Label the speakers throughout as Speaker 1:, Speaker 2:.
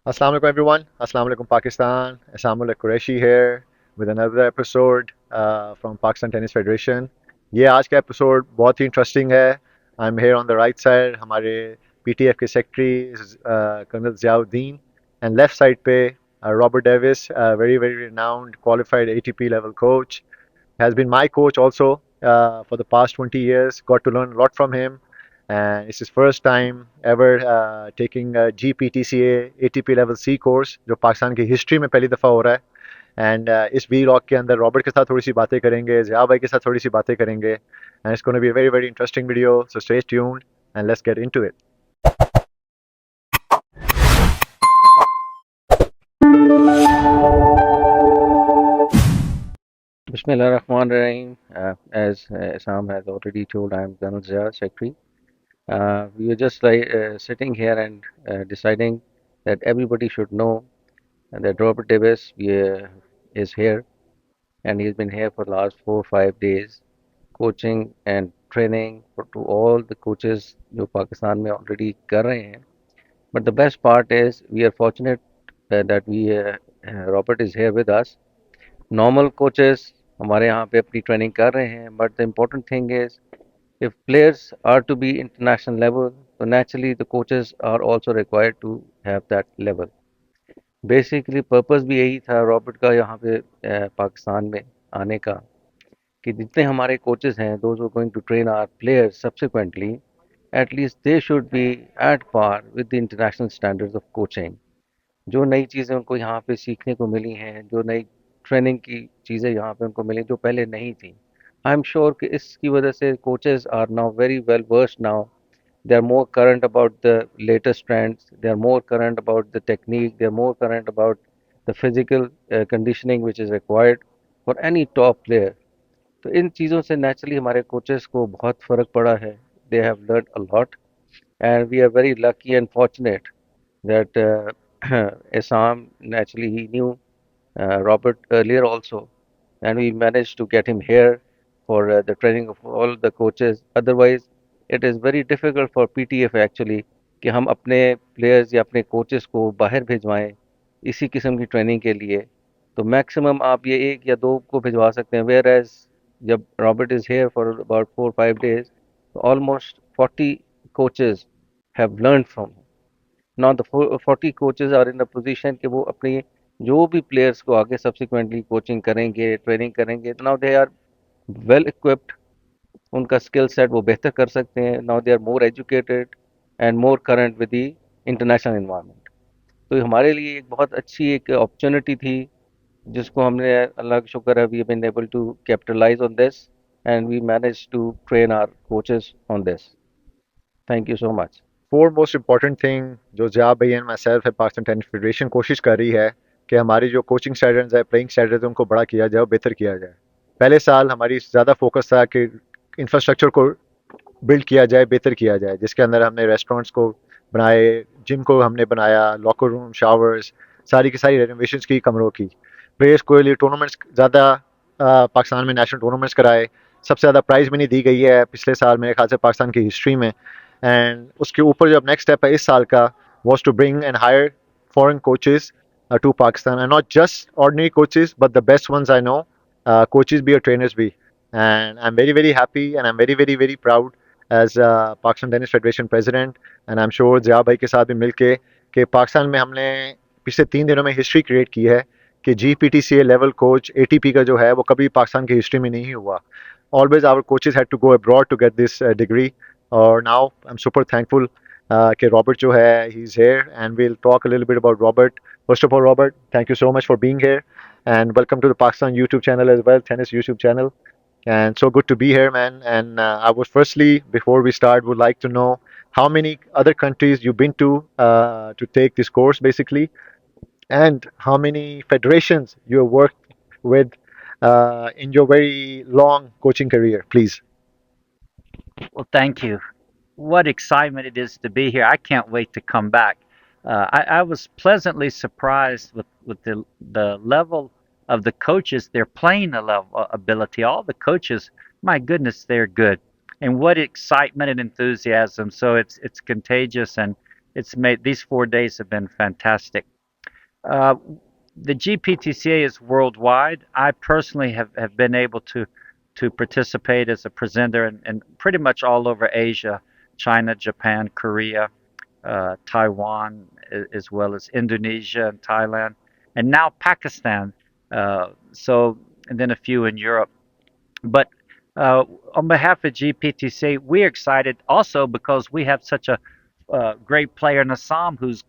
Speaker 1: Assalamu alaikum everyone. Assalamu alaikum Pakistan. Aisam-ul-Haq Qureshi here with another episode from Pakistan Tennis Federation. ये आज का episode बहुत ही interesting है. I'm here on the right side. हमारे PTF के secretary colonel Ziauddin and left side पे Robert Davis, very renowned qualified ATP level coach, has been my coach also for the past 20 years. Got to learn a lot from him, and it's his first time ever taking a GPTCA ATP level C course, जो पाकिस्तान की history में पहली दफ़ा हो रहा है. And इस vlog के अंदर रॉबर्ट के साथ थोड़ी सी बातें करेंगे, ज़िया भाई के साथ थोड़ी सी बातें करेंगे, and it's gonna be a very interesting video. So stay tuned and let's get into it.
Speaker 2: Bismillahirrahmanirrahim. As Sam has already told, I am Colonel Zia, Secretary. We were just sitting here and deciding that everybody should know that Robert Davis is here, and he's been here for the last 4 or 5 days, coaching and training to all the coaches जो पाकिस्तान में already कर रहे हैं. But the best part is we are fortunate that Robert is here with us. Normal coaches हमारे यहाँ पे अपनी training कर रहे हैं, but the important thing is if players are to be international level, so naturally the coaches are also required to have that level. Basically purpose भी यही था रॉबर्ट का यहाँ पे पाकिस्तान में आने का कि जितने हमारे कोचेस हैं those who are going to train our players subsequently at least they should be at par with the international standards of coaching. जो नई चीज़ें उनको यहाँ पे सीखने को मिली हैं, जो नई ट्रेनिंग की चीज़ें यहाँ पे उनको मिली जो पहले नहीं थी, आई एम श्योर कि इसकी वजह से coaches are now very well versed now. They are more current about the latest trends. They are more current about the technique. They are more current about the physical conditioning which is required for any top player. तो इन चीज़ों से naturally हमारे coaches को बहुत फ़र्क पड़ा है. They have learned a lot, and we are very lucky and fortunate that Assam naturally he knew Robert earlier also, and we managed to get him here for the training of all the coaches. Otherwise, it is very difficult for PTF actually कि हम अपने players या अपने coaches को बाहर भिजवाएं इसी किस्म की ट्रेनिंग के लिए. तो मैक्सिमम आप ये एक या दो को भिजवा सकते हैं, वेयर एज जब Robert is here for about 4 or 5 days, almost 40 coaches have learned from him. Now the 40 coaches are in a position कि वो अपनी जो भी प्लेयर्स को आगे सब्सिक्वेंटली कोचिंग करेंगे ट्रेनिंग करेंगे, तो now they are well equipped. उनका स्किल सेट वो बेहतर कर सकते हैं. Now they are more educated and more current with the international environment. तो ये हमारे लिए एक बहुत अच्छी एक अपॉर्चुनिटी थी जिसको हमने अल्लाह का शुक्र है we have been able to capitalise on this and we manage to train our coaches on this. Thank you so much.
Speaker 1: Foremost important thing जो ज़िया भाई एंड माई सेल्फ है पाकिस्तान टेनिस फेडरेशन कोशिश कर रही है कि हमारी जो कोचिंग स्टैंडर्ड्स है, प्लेइंग स्टैंडर्ड्स है, उनको बड़ा किया जाए और बेहतर किया जाए. पहले साल हमारी ज़्यादा फोकस था कि इंफ्रास्ट्रक्चर को बिल्ड किया जाए, बेहतर किया जाए, जिसके अंदर हमने रेस्टोरेंट्स को बनाए, जिम को हमने बनाया, लॉकर रूम, शावर्स, सारी की सारी रेनोवेशंस की कमरों की. प्लेयर्स को लिए टूर्नामेंट्स ज़्यादा पाकिस्तान में नेशनल टूर्नामेंट्स कराए. सबसे ज़्यादा प्राइज़ मनी दी गई है पिछले साल मेरे ख्याल से पाकिस्तान की हिस्ट्री में. एंड उसके ऊपर जो अब नेक्स्ट स्टेप है इस साल का was to bring and hire foreign coaches to Pakistan, and not just ordinary coaches but the best ones I know, coaches be or trainers be. And I'm very happy and I'm very proud as Pakistan Tennis Federation president, and I'm sure Zia भाई के साथ भी मिलके कि पाकिस्तान में हमने पिछले 3 दिनों में हिस्ट्री क्रिएट की है कि GPTCA लेवल कोच ATP का जो है वो कभी पाकिस्तान की हिस्ट्री में नहीं हुआ. Always our coaches had to go abroad to get this degree. और now I'm super thankful कि Robert जो है he's here, and we'll talk a little bit about Robert. First of all, Robert, thank you so much for being here, and welcome to the Pakistan YouTube channel as well, tennis YouTube channel. And so good to be here, man. And I would firstly, before we start, would like to know how many other countries you've been to take this course, basically, and how many federations you have worked with in your very long coaching career, please.
Speaker 3: Well, thank you. What excitement it is to be here. I can't wait to come back. I was pleasantly surprised with the level of the coaches. They're playing the level ability. All the coaches, my goodness, they're good. And what excitement and enthusiasm. So it's contagious, and it's made these 4 days have been fantastic. Uh, the GPTCA is worldwide. I personally have been able to participate as a presenter in pretty much all over Asia, China, Japan, Korea, Taiwan, as well as Indonesia and Thailand, and now Pakistan. So, and then a few in Europe. But uh, on behalf of GPTC, we're excited also because we have such a great player in Assam who's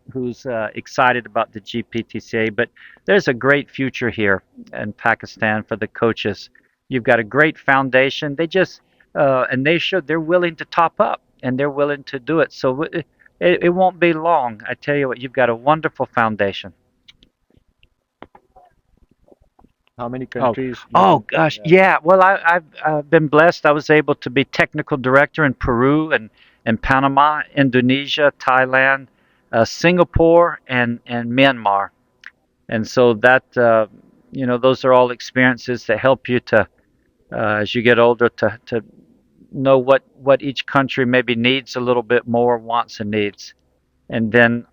Speaker 3: excited about the GPTCA. But there's a great future here in Pakistan for the coaches. You've got a great foundation. They just and they're willing to top up and they're willing to do it. So it won't be long. I tell you what, you've got a wonderful foundation.
Speaker 1: How many
Speaker 3: Oh,
Speaker 1: countries you
Speaker 3: oh
Speaker 1: can?
Speaker 3: gosh,
Speaker 1: Yeah.
Speaker 3: yeah. Well, I've been blessed. I was able to be technical director in Peru and Panama, Indonesia, Thailand, Singapore, and Myanmar. And so that those are all experiences that help you to as you get older to know what each country maybe needs a little bit more, wants and needs. And then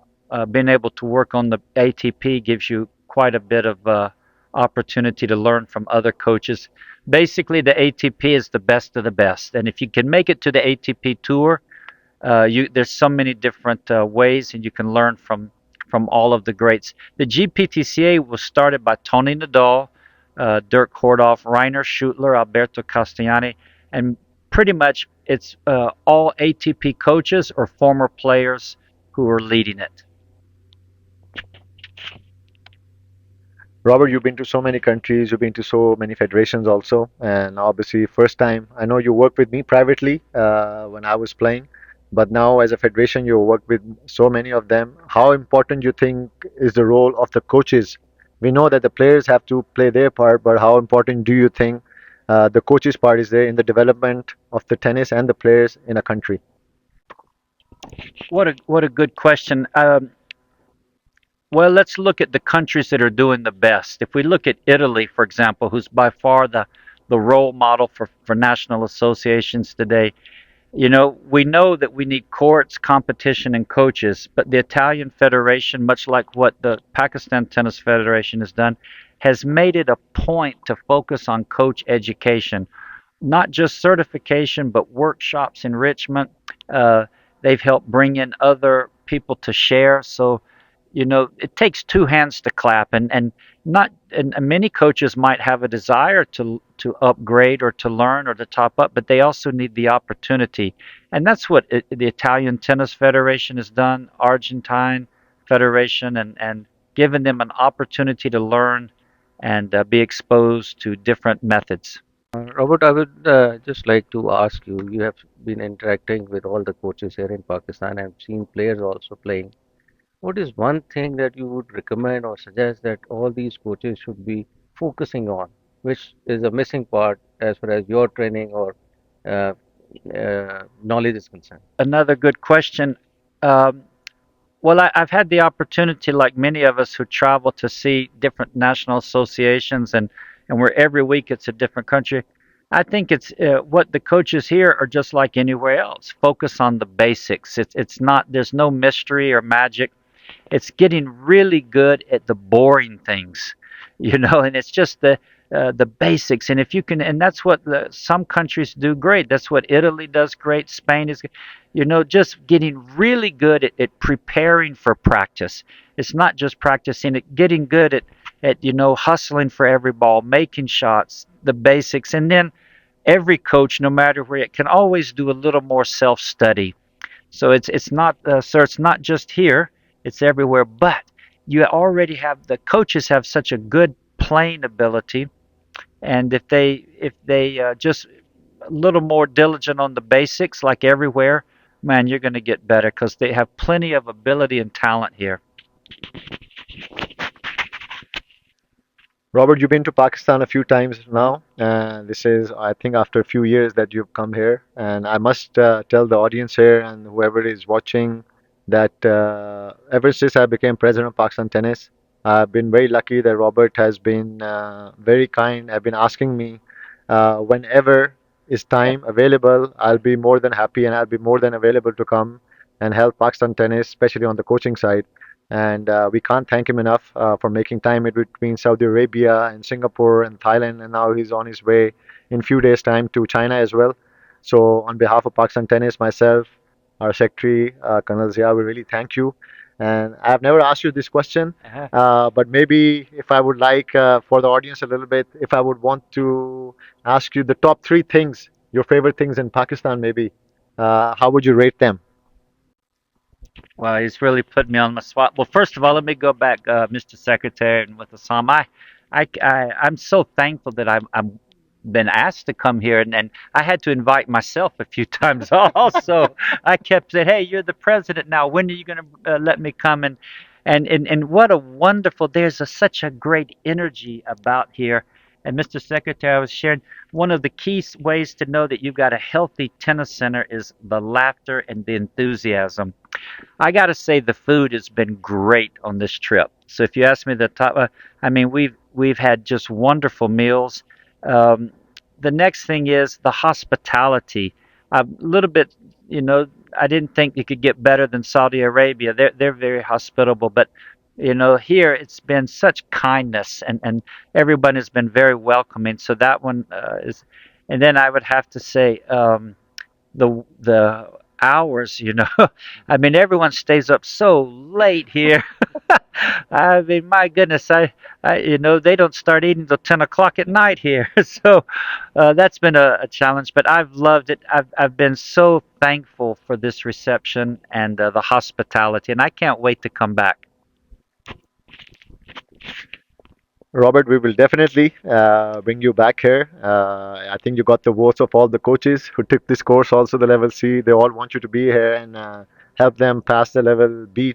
Speaker 3: being able to work on the ATP gives you quite a bit of opportunity to learn from other coaches. Basically, the ATP is the best of the best, and if you can make it to the ATP Tour, there's so many different ways, and you can learn from all of the greats. The GPTCA was started by Tony Nadal, Dirk Hordoff, Rainer Schutler, Alberto Castellani, and pretty much it's all ATP coaches or former players who are leading it.
Speaker 1: Robert, you've been to so many countries, you've been to so many federations also, and obviously, first time, I know you worked with me privately when I was playing, but now as a federation, you work with so many of them. How important you think is the role of the coaches? We know that the players have to play their part, but how important do you think the coaches' part is there in the development of the tennis and the players in a country?
Speaker 3: What a good question. Well, let's look at the countries that are doing the best. If we look at Italy, for example, who's by far the role model for national associations today, we know that we need courts, competition, and coaches, but the Italian Federation, much like what the Pakistan Tennis Federation has done, has made it a point to focus on coach education, not just certification, but workshops, enrichment. Uh, they've helped bring in other people to share. So, it takes two hands to clap, and not and many coaches might have a desire to upgrade or to learn or to top up, but they also need the opportunity, and that's what the Italian Tennis Federation has done, Argentine Federation, and given them an opportunity to learn and be exposed to different methods.
Speaker 2: Robert, I would just like to ask you, you have been interacting with all the coaches here in Pakistan and seen players also playing. What is one thing that you would recommend or suggest that all these coaches should be focusing on, which is a missing part as far as your training or uh, knowledge is concerned?
Speaker 3: Another good question. Um, Well, I've had the opportunity, like many of us who travel, to see different national associations, and where every week it's a different country. I think it's what the coaches here are just like anywhere else. Focus on the basics. It's not there's no mystery or magic. It's getting really good at the boring things, and it's just the basics. And if you can, and that's what some countries do great. That's what Italy does great. Spain is, just getting really good at preparing for practice. It's not just practicing it, getting good at hustling for every ball, making shots, the basics, and then every coach, no matter where it can always do a little more self study. So it's not sir, it's not just here, it's everywhere. But you already have the coaches have such a good playing ability, and if they just a little more diligent on the basics, like everywhere, man, you're going to get better because they have plenty of ability and talent here.
Speaker 1: Robert, you've been to Pakistan a few times now, and this is, I think, after a few years that you've come here. And I must tell the audience here and whoever is watching that ever since I became president of Pakistan Tennis, I've been very lucky that Robert has been very kind. Have been asking me whenever is time available, I'll be more than happy and I'll be more than available to come and help Pakistan Tennis, especially on the coaching side. and we can't thank him enough for making time in between Saudi Arabia and Singapore and Thailand, and now he's on his way in few days' time to China as well. So on behalf of Pakistan Tennis, myself, our secretary, Colonel Zia, we really thank you. And I've never asked you this question,
Speaker 3: Uh-huh.
Speaker 1: but maybe if I would like for the audience a little bit, if I would want to ask you the top three things, your favorite things in Pakistan, maybe, how would you rate them?
Speaker 3: Well, he's really put me on the spot. Well, first of all, let me go back, Mr. Secretary, and with Assam. I'm so thankful that I'm been asked to come here, and I had to invite myself a few times also. I kept saying, "Hey, you're the president now. When are you going to let me come?" And what a wonderful. There's such a great energy about here. And Mr. Secretary, I was sharing one of the key ways to know that you've got a healthy tennis center is the laughter and the enthusiasm. I got to say the food has been great on this trip. So if you ask me the top, I mean we've had just wonderful meals. Um, the next thing is the hospitality. A little bit, you know, I didn't think you could get better than Saudi Arabia. They're very hospitable, but you know here it's been such kindness and everyone has been very welcoming. So that one is, and then I would have to say. The hours, you know. I mean, everyone stays up so late here. I mean, my goodness, you know, they don't start eating till 10 o'clock at night here. So that's been a challenge, but I've loved it. I've been so thankful for this reception and the hospitality, and I can't wait to come back.
Speaker 1: Robert, we will definitely bring you back here. I think you got the votes of all the coaches who took this course, also the level C. They all want you to be here and help them pass the level B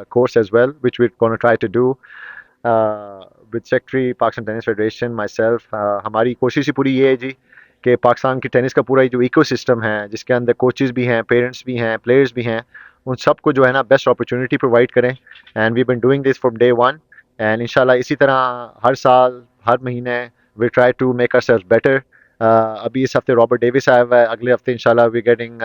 Speaker 1: course as well, which we're going to try to do. With secretary Pakistan tennis federation my self हमारी कोशिश ही पूरी ये है जी कि पाकिस्तान की tennis का पूरा जो इको सिस्टम है जिसके अंदर कोचेज़ भी हैं, पेरेंट्स भी हैं, प्लेयर्स भी हैं, उन सबको जो है ना बेस्ट अपॉर्चुनिटी प्रोवाइड करें. And we been doing this from day one. And इंशाल्लाह इसी तरह हर साल हर महीने we try to make our self better. अभी इस हफ्ते रॉबर्ट डेविस आया हुआ है, अगले हफ्ते इंशाल्लाह we getting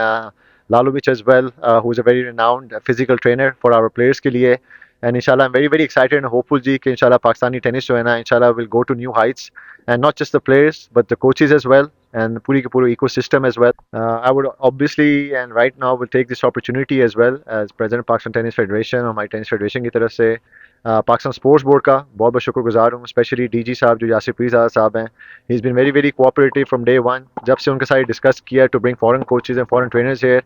Speaker 1: Lalovic as well, who is a very renowned physical trainer for our players के लिए. And inshallah, I'm very, very excited and hopeful ji कि inshallah Pakistani tennis जो है ना inshallah will go to new heights, and not just the players but the coaches as well and पूरी की पूरी ecosystem as well. I would obviously and right now will take this opportunity as well as President Pakistan Tennis Federation और my tennis federation की तरफ से Pakistan sports board का बहुत बहुत शुक्रगुजार हूँ, स्पेशली डीजी साहब जो यासिर पीर साहब हैं. He is been very very cooperative from day one. जब से उनके साथ डिस्कस किया to bring foreign coaches and foreign trainers here,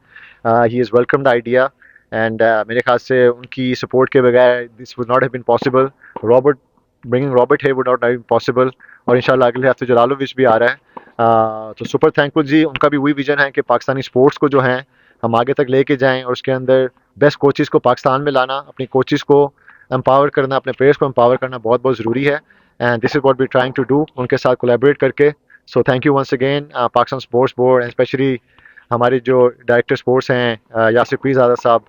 Speaker 1: he is welcome the idea. And मेरे ख्याल से उनकी सपोर्ट के बगैर this would not have been possible. Robert bringing Robert here would not have been possible. और इंशाल्लाह अगले हफ्ते जलालोविच भी आ रहा है. तो सुपर थैंकफुल जी. उनका भी वही विजन है कि पाकिस्तानी स्पोर्ट्स को जो है हम आगे तक लेके जाएं और उसके अंदर बेस्ट कोचेस को पाकिस्तान में लाना, अपनी कोचेस को एम्पावर करना, अपने प्लेयर्स को एम्पावर करना बहुत बहुत ज़रूरी है. And this is what we trying to do उनके साथ कोलैबोरेट करके. So thank you once again Pakistan sports board and specially हमारे जो डायरेक्टर स्पोर्ट्स हैं यासिर पीर साहब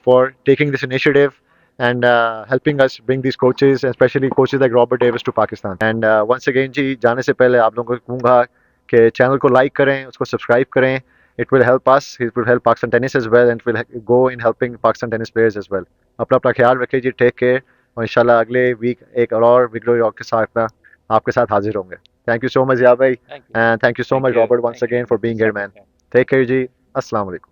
Speaker 1: for taking this initiative and helping us bring these coaches, and especially coaches like Robert Davis to Pakistan. And once again जी जाने से पहले आप लोगों को कहूँगा कि चैनल को लाइक करें, उसको सब्सक्राइब करें. It will help us. It will help Pakistan tennis as well, and it will go in helping Pakistan tennis players as well. अपना अपना ख्याल रखिए जी. Take care. और इंशाल्लाह अगले वीक एक और वीडियो रॉक के साथ आपके साथ हाजिर होंगे. Thank you so much Jiya भाई,
Speaker 2: Thank you.
Speaker 1: And thank you so
Speaker 2: Thank
Speaker 1: मच
Speaker 2: you.
Speaker 1: Robert once
Speaker 2: Thank you,
Speaker 1: again for
Speaker 2: Mr.
Speaker 1: Being here man.
Speaker 2: Secretary.
Speaker 1: Take care जी. अस्सलाम वालेकुम.